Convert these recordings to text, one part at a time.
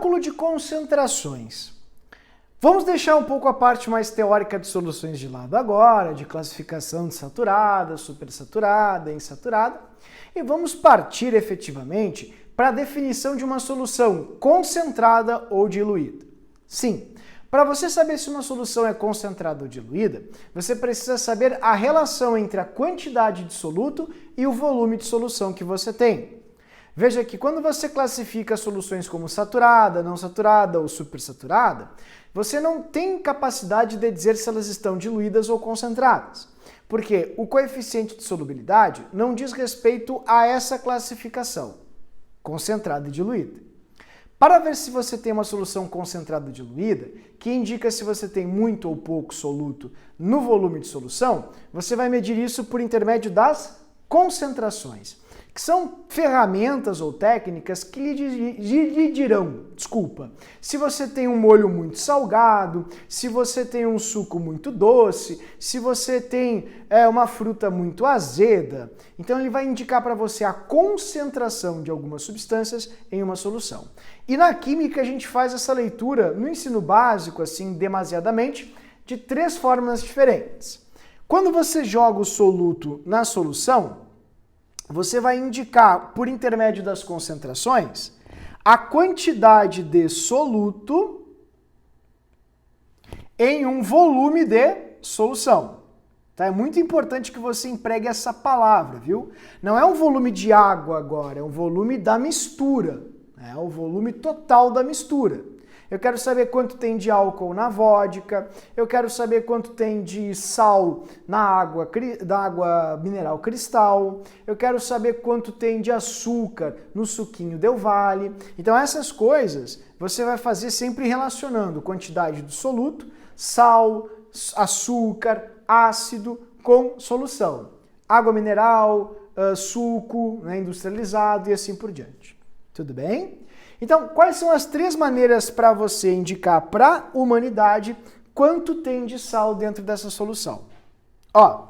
Cálculo de concentrações. Vamos deixar um pouco a parte mais teórica de soluções de lado agora, de classificação de saturada, supersaturada, insaturada, e vamos partir efetivamente para a definição de uma solução concentrada ou diluída. Sim, para você saber se uma solução é concentrada ou diluída, você precisa saber a relação entre a quantidade de soluto e o volume de solução que você tem. Veja que quando você classifica soluções como saturada, não saturada ou supersaturada, você não tem capacidade de dizer se elas estão diluídas ou concentradas, porque o coeficiente de solubilidade não diz respeito a essa classificação, concentrada e diluída. Para ver se você tem uma solução concentrada ou diluída, que indica se você tem muito ou pouco soluto no volume de solução, você vai medir isso por intermédio das concentrações, que são ferramentas ou técnicas que lhe dirão, se você tem um molho muito salgado, se você tem um suco muito doce, se você tem uma fruta muito azeda. Então ele vai indicar para você a concentração de algumas substâncias em uma solução. E na química a gente faz essa leitura no ensino básico, assim, demasiadamente, de 3 formas diferentes. Quando você joga o soluto na solução, você vai indicar, por intermédio das concentrações, a quantidade de soluto em um volume de solução. Tá? É muito importante que você empregue essa palavra, viu? Não é um volume de água agora, é um volume da mistura. É o volume total da mistura. Eu quero saber quanto tem de álcool na vodka, eu quero saber quanto tem de sal na água mineral cristal, eu quero saber quanto tem de açúcar no suquinho Del Valle. Então essas coisas você vai fazer sempre relacionando quantidade do soluto, sal, açúcar, ácido com solução. Água mineral, suco, né, industrializado e assim por diante. Tudo bem? Então, quais são as 3 maneiras para você indicar para a humanidade quanto tem de sal dentro dessa solução? Ó,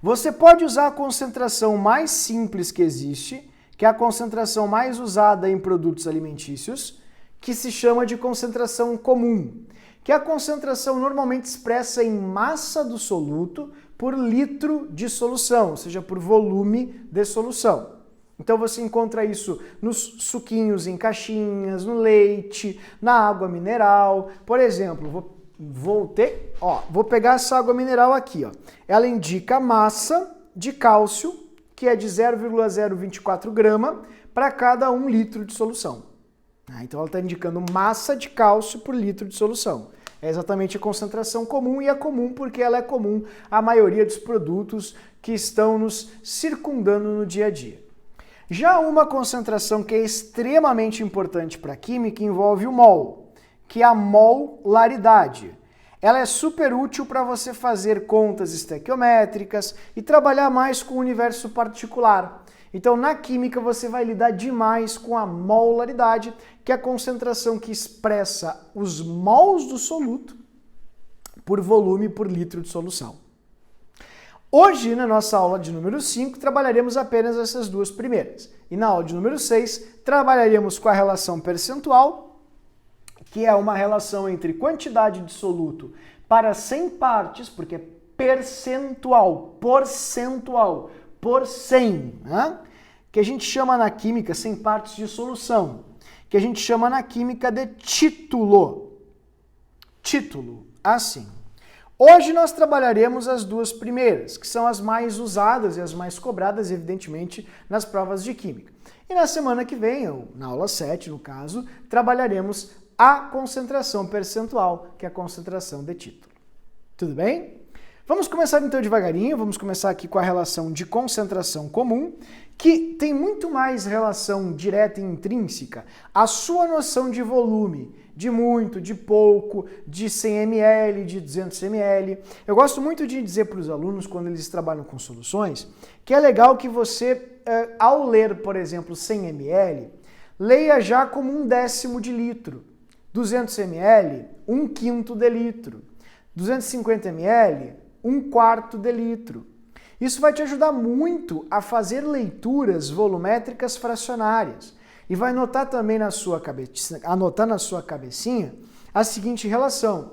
você pode usar a concentração mais simples que existe, que é a concentração mais usada em produtos alimentícios, que se chama de concentração comum, que é a concentração normalmente expressa em massa do soluto por litro de solução, ou seja, por volume de solução. Então você encontra isso nos suquinhos em caixinhas, no leite, na água mineral. Por exemplo, vou pegar essa água mineral aqui, ó. Ela indica massa de cálcio, que é de 0,024 grama para cada 1 litro de solução. Então ela está indicando massa de cálcio por litro de solução. É exatamente a concentração comum, e é comum porque ela é comum à maioria dos produtos que estão nos circundando no dia a dia. Já uma concentração que é extremamente importante para a química envolve o mol, que é a molaridade. Ela é super útil para você fazer contas estequiométricas e trabalhar mais com o universo particular. Então, na química, você vai lidar demais com a molaridade, que é a concentração que expressa os mols do soluto por volume por litro de solução. Hoje, na nossa aula de número 5, trabalharemos apenas essas 2 primeiras. E na aula de número 6, trabalharemos com a relação percentual, que é uma relação entre quantidade de soluto para 100 partes, porque é percentual, por 100, né? Que a gente chama na química 100 partes de solução, que a gente chama na química de título. Título, assim. Hoje nós trabalharemos as 2 primeiras, que são as mais usadas e as mais cobradas, evidentemente, nas provas de química. E na semana que vem, ou na aula 7, no caso, trabalharemos a concentração percentual, que é a concentração de título. Tudo bem? Vamos começar então devagarinho, vamos começar aqui com a relação de concentração comum, que tem muito mais relação direta e intrínseca à sua noção de volume, de muito, de pouco, de 100 ml, de 200 ml. Eu gosto muito de dizer para os alunos, quando eles trabalham com soluções, que é legal que você, ao ler, por exemplo, 100 ml, leia já como 1/10 de litro. 200 ml, 1/5 de litro. 250 ml, 1/4 de litro. Isso vai te ajudar muito a fazer leituras volumétricas fracionárias. e vai anotar também na sua cabecinha a seguinte relação.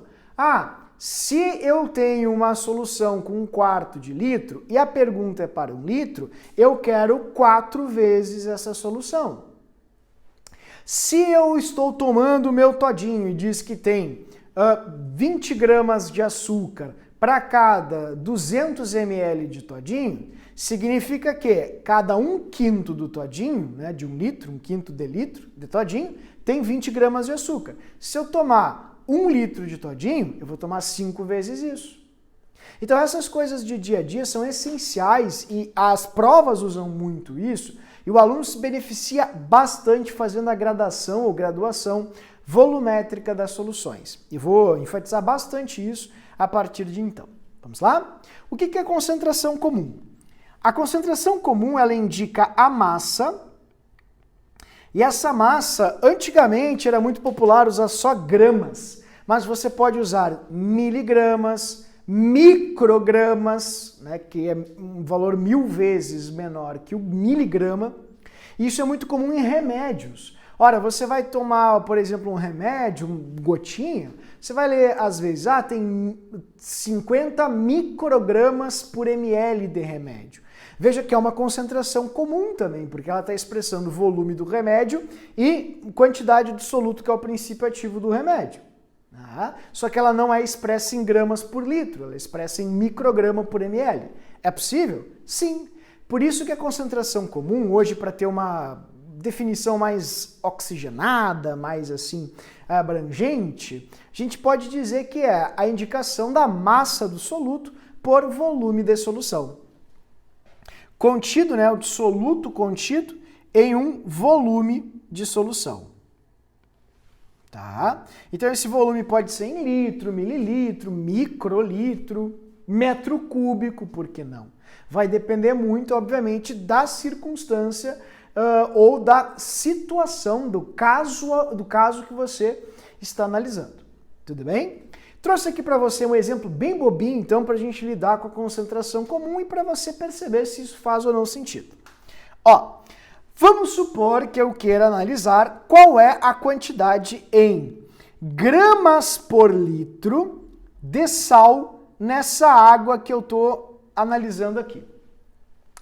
Se eu tenho uma solução com 1/4 de litro e a pergunta é para 1 litro, eu quero 4 vezes essa solução. Se eu estou tomando o meu todinho e diz que tem 20 gramas de açúcar para cada 200 ml de todinho, significa que cada 1/5 do todinho, né, de 1 litro, 1/5 de litro de todinho, tem 20 gramas de açúcar. Se eu tomar 1 litro de todinho, eu vou tomar 5 vezes isso. Então essas coisas de dia a dia são essenciais e as provas usam muito isso e o aluno se beneficia bastante fazendo a gradação ou graduação volumétrica das soluções. E vou enfatizar bastante isso a partir de então. Vamos lá? O que é concentração comum? A concentração comum ela indica a massa. E essa massa, antigamente era muito popular usar só gramas, mas você pode usar miligramas, microgramas, né, que é um valor 1000 vezes menor que o miligrama. Isso é muito comum em remédios. Ora, você vai tomar, por exemplo, um remédio, um gotinha, você vai ler às vezes, tem 50 microgramas por ml de remédio. Veja que é uma concentração comum também, porque ela está expressando o volume do remédio e quantidade de soluto, que é o princípio ativo do remédio. Só que ela não é expressa em gramas por litro, ela é expressa em micrograma por ml. É possível? Sim. Por isso que a concentração comum, hoje, para ter uma definição mais oxigenada, mais assim, abrangente, a gente pode dizer que é a indicação da massa do soluto por volume de solução. Contido, né, o soluto contido em um volume de solução. Tá? Então esse volume pode ser em litro, mililitro, microlitro, metro cúbico, por que não? Vai depender muito, obviamente, da circunstância ou da situação, do caso que você está analisando. Tudo bem? Trouxe aqui para você um exemplo bem bobinho, então, para a gente lidar com a concentração comum e para você perceber se isso faz ou não sentido. Vamos supor que eu queira analisar qual é a quantidade em gramas por litro de sal nessa água que eu estou analisando aqui.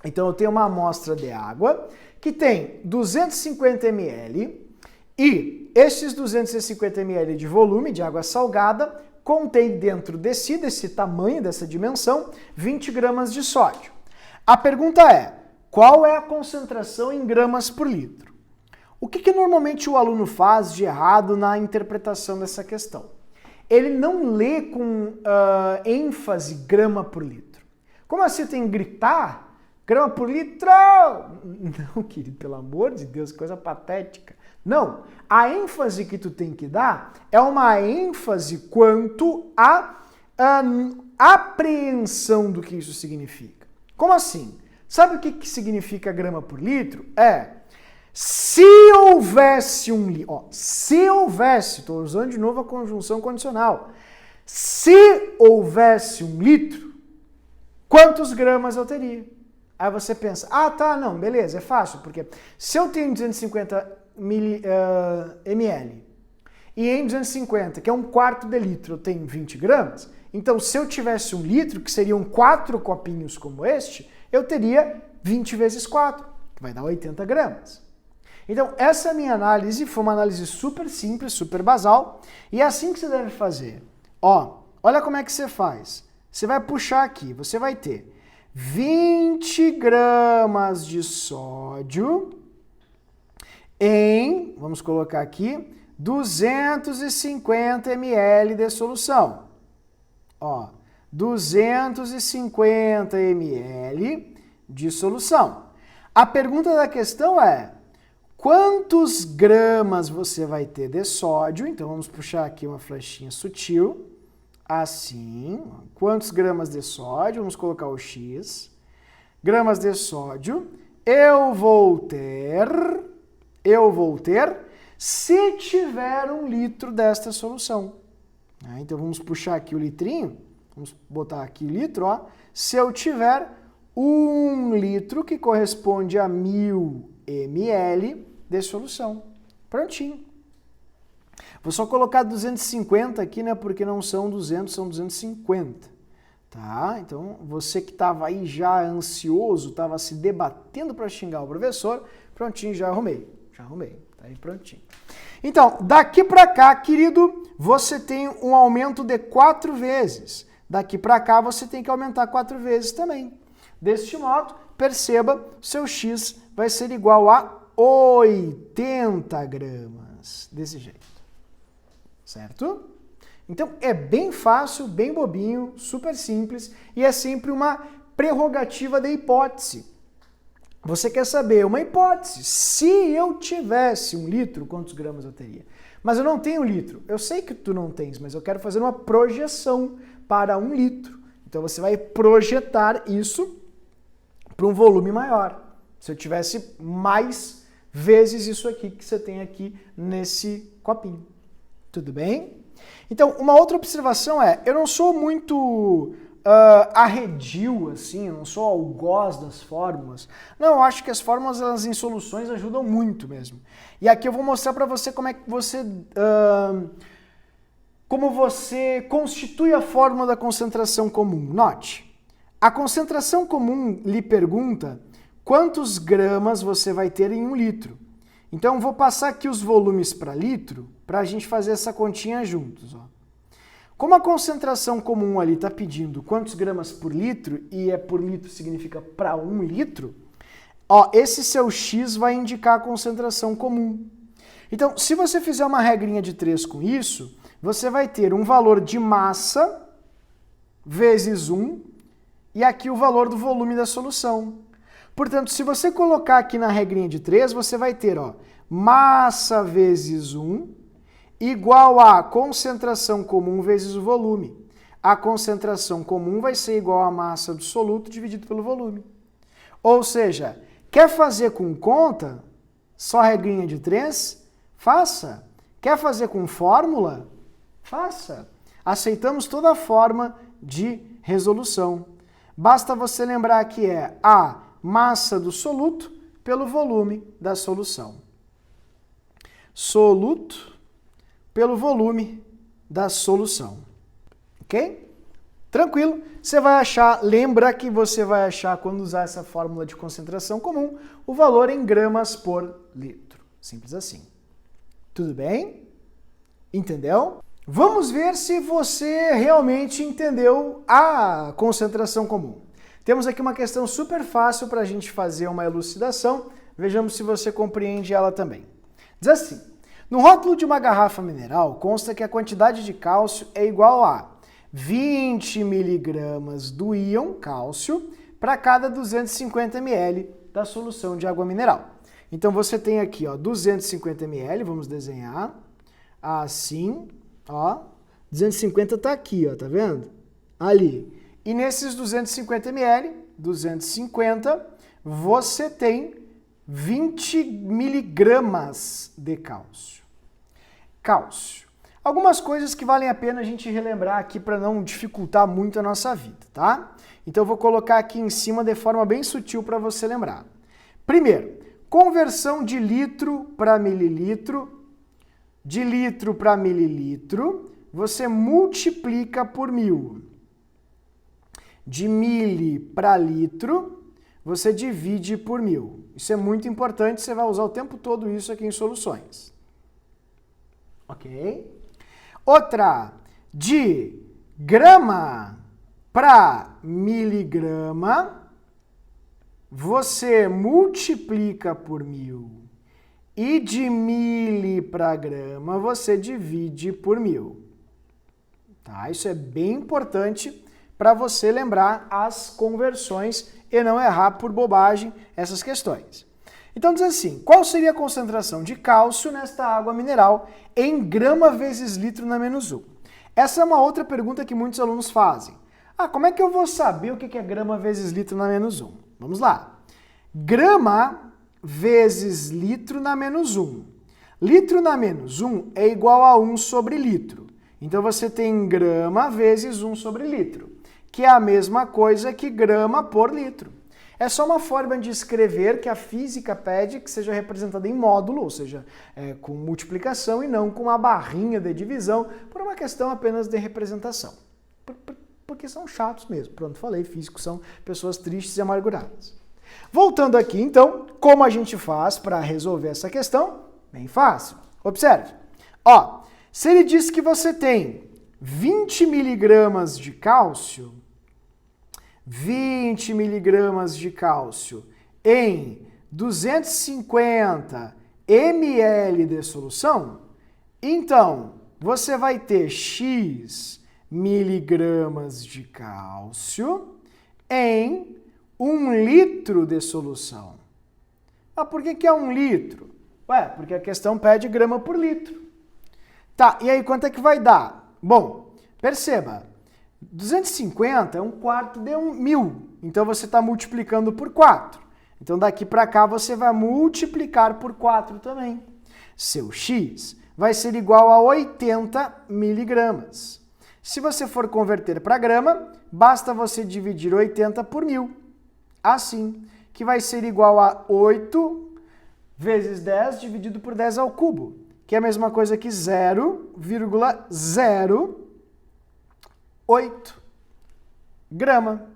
Então eu tenho uma amostra de água que tem 250 ml e esses 250 ml de volume de água salgada contém dentro desse tamanho, dessa dimensão, 20 gramas de sódio. A pergunta é, qual é a concentração em gramas por litro? O que normalmente o aluno faz de errado na interpretação dessa questão? Ele não lê com ênfase grama por litro. Como assim tem que gritar? Grama por litro? Não, querido, pelo amor de Deus, coisa patética. Não, a ênfase que tu tem que dar é uma ênfase quanto à apreensão do que isso significa. Como assim? Sabe o que significa grama por litro? Se houvesse um litro, estou usando de novo a conjunção condicional, se houvesse 1 litro, quantos gramas eu teria? Aí você pensa, não, beleza, é fácil, porque se eu tenho 250 ml e em 250, que é 1/4 de litro, eu tenho 20 gramas, então se eu tivesse 1 litro, que seriam 4 copinhos como este, eu teria 20 vezes 4, que vai dar 80 gramas. Então essa minha análise foi uma análise super simples, super basal, e é assim que você deve fazer. Olha como é que você faz. Você vai puxar aqui, você vai ter 20 gramas de sódio em, vamos colocar aqui, 250 ml de solução. 250 ml de solução. A pergunta da questão é, quantos gramas você vai ter de sódio? Então vamos puxar aqui uma flechinha sutil. Assim, quantos gramas de sódio? Vamos colocar o X. Gramas de sódio eu vou ter se tiver 1 litro desta solução. Então vamos puxar aqui o litrinho, vamos botar aqui litro, se eu tiver 1 litro, que corresponde a 1000 ml de solução. Prontinho. Vou só colocar 250 aqui, né? Porque não são 200, são 250. Tá? Então, você que estava aí já ansioso, estava se debatendo para xingar o professor, prontinho, já arrumei. Tá aí prontinho. Então, daqui para cá, querido, você tem um aumento de 4 vezes. Daqui para cá, você tem que aumentar 4 vezes também. Deste modo, perceba, seu x vai ser igual a 80 gramas. Desse jeito. Certo? Então, é bem fácil, bem bobinho, super simples e é sempre uma prerrogativa da hipótese. Você quer saber uma hipótese? Se eu tivesse 1 litro, quantos gramas eu teria? Mas eu não tenho 1 litro. Eu sei que tu não tens, mas eu quero fazer uma projeção para 1 litro. Então, você vai projetar isso para um volume maior. Se eu tivesse mais vezes isso aqui que você tem aqui nesse copinho. Tudo bem? Então, uma outra observação é, eu não sou muito arredio, assim, eu não sou algoz das fórmulas. Não, eu acho que as fórmulas elas, em soluções ajudam muito mesmo. E aqui eu vou mostrar para você como é que você constitui a fórmula da concentração comum. Note, a concentração comum lhe pergunta quantos gramas você vai ter em 1 litro. Então, vou passar aqui os volumes para litro, para a gente fazer essa continha juntos. Ó. Como a concentração comum ali está pedindo quantos gramas por litro, e por litro significa para 1 litro, ó, esse seu x vai indicar a concentração comum. Então, se você fizer uma regrinha de 3 com isso, você vai ter um valor de massa vezes 1, e aqui o valor do volume da solução. Portanto, se você colocar aqui na regrinha de 3, você vai ter ó, massa vezes 1 igual a concentração comum vezes o volume. A concentração comum vai ser igual a massa do soluto dividido pelo volume. Ou seja, quer fazer com conta, só regrinha de 3? Faça. Quer fazer com fórmula? Faça. Aceitamos toda a forma de resolução. Basta você lembrar que é a massa do soluto pelo volume da solução. Soluto pelo volume da solução. Ok? Tranquilo? Você vai achar, lembra que você vai achar, quando usar essa fórmula de concentração comum, o valor em gramas por litro. Simples assim. Tudo bem? Entendeu? Vamos ver se você realmente entendeu a concentração comum. Temos aqui uma questão super fácil para a gente fazer uma elucidação. Vejamos se você compreende ela também. Diz assim, no rótulo de uma garrafa mineral consta que a quantidade de cálcio é igual a 20 miligramas do íon cálcio para cada 250 ml da solução de água mineral. Então você tem aqui ó, 250 ml, vamos desenhar assim, ó, 250 está aqui, ó, tá vendo? Ali. E nesses 250 ml, 250, você tem 20 miligramas de cálcio. Cálcio. Algumas coisas que valem a pena a gente relembrar aqui para não dificultar muito a nossa vida, tá? Então eu vou colocar aqui em cima de forma bem sutil para você lembrar. Primeiro, conversão de litro para mililitro, de litro para mililitro, você multiplica por 1000. De mili para litro, você divide por 1000. Isso é muito importante, você vai usar o tempo todo isso aqui em soluções. Ok? Outra, de grama para miligrama, você multiplica por 1000. E de mili para grama, você divide por 1000. Tá? Isso é bem importante para você lembrar as conversões e não errar por bobagem essas questões. Então diz assim, qual seria a concentração de cálcio nesta água mineral em grama vezes litro na menos 1? Essa é uma outra pergunta que muitos alunos fazem. Ah, como é que eu vou saber o que é grama vezes litro na menos 1? Vamos lá. Grama vezes litro na menos 1. Litro na menos 1 é igual a 1 sobre litro. Então você tem grama vezes 1 sobre litro, que é a mesma coisa que grama por litro. É só uma forma de escrever que a física pede que seja representada em módulo, ou seja, com multiplicação e não com uma barrinha de divisão, por uma questão apenas de representação. Porque são chatos mesmo. Pronto, falei, físicos são pessoas tristes e amarguradas. Voltando aqui, então, como a gente faz para resolver essa questão? Bem fácil. Observe. Ó, se ele diz que você tem 20 miligramas de cálcio, 20 miligramas de cálcio em 250 ml de solução, então você vai ter X miligramas de cálcio em 1 litro de solução. Ah, por que é 1 litro? Ué, porque a questão pede grama por litro. Tá, e aí quanto é que vai dar? Bom, perceba, 250 é 1/4 de 1000, então você está multiplicando por 4. Então daqui para cá você vai multiplicar por 4 também. Seu X vai ser igual a 80 miligramas. Se você for converter para grama, basta você dividir 80 por 1000. Assim, que vai ser igual a 8 vezes 10 dividido por 10 ao cubo, que é a mesma coisa que 0,08 grama.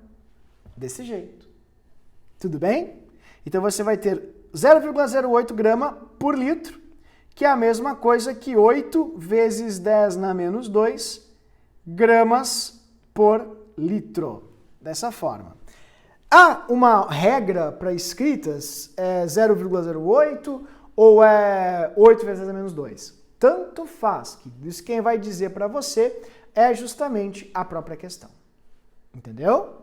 Desse jeito. Tudo bem? Então você vai ter 0,08 grama por litro, que é a mesma coisa que 8 vezes 10 na menos 2 gramas por litro. Dessa forma. Há uma regra para escritas, é 0,08 ou é 8 vezes 10 a menos 2. Tanto faz, que isso quem vai dizer para você é justamente a própria questão. Entendeu?